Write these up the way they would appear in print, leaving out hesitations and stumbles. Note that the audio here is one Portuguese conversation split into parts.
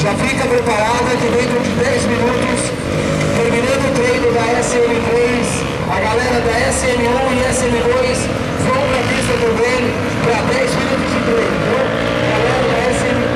Já fica preparada que dentro de 10 minutos, terminando o treino da SM3, a galera da SM1 e SM2 vão para a pista também para 10 minutos de treino. Então, galera da SM1.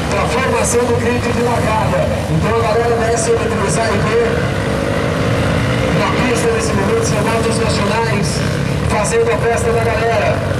Para a formação do grid de largada. Então a galera da SM3 AIB na pista nesse momento, são motos nacionais fazendo a festa da galera.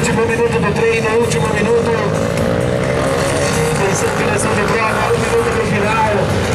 Último minuto do treino, último minuto. Direção de prova, 1 minuto para o final.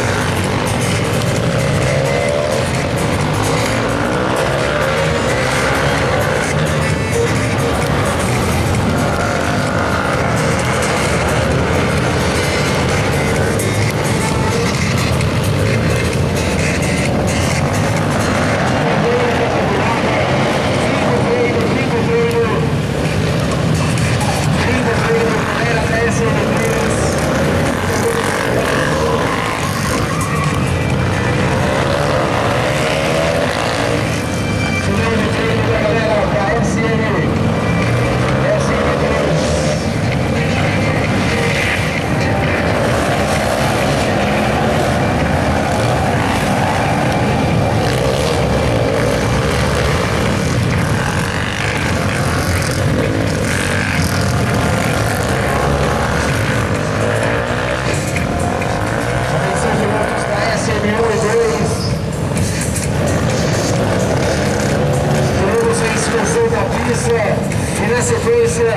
E na sequência,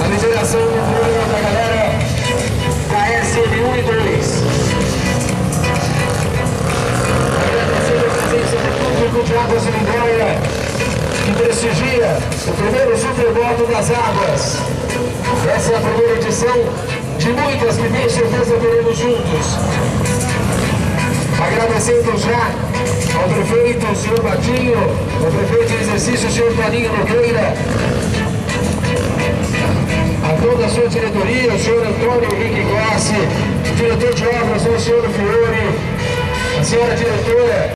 a liberação do programa da galera da SM1 e 2. Agradecendo a presença do público de Águas de Lindóia, que prestigia o primeiro Supermoto das Águas. Essa é a primeira edição de muitas que tenho certeza teremos juntos. Agradecendo já ao prefeito, o senhor Batinho, ao prefeito em exercício, o senhor Toninho Nogueira, a toda a sua diretoria, o senhor Antônio Henrique Grossi, o diretor de obras, o senhor Fiore, a senhora diretora.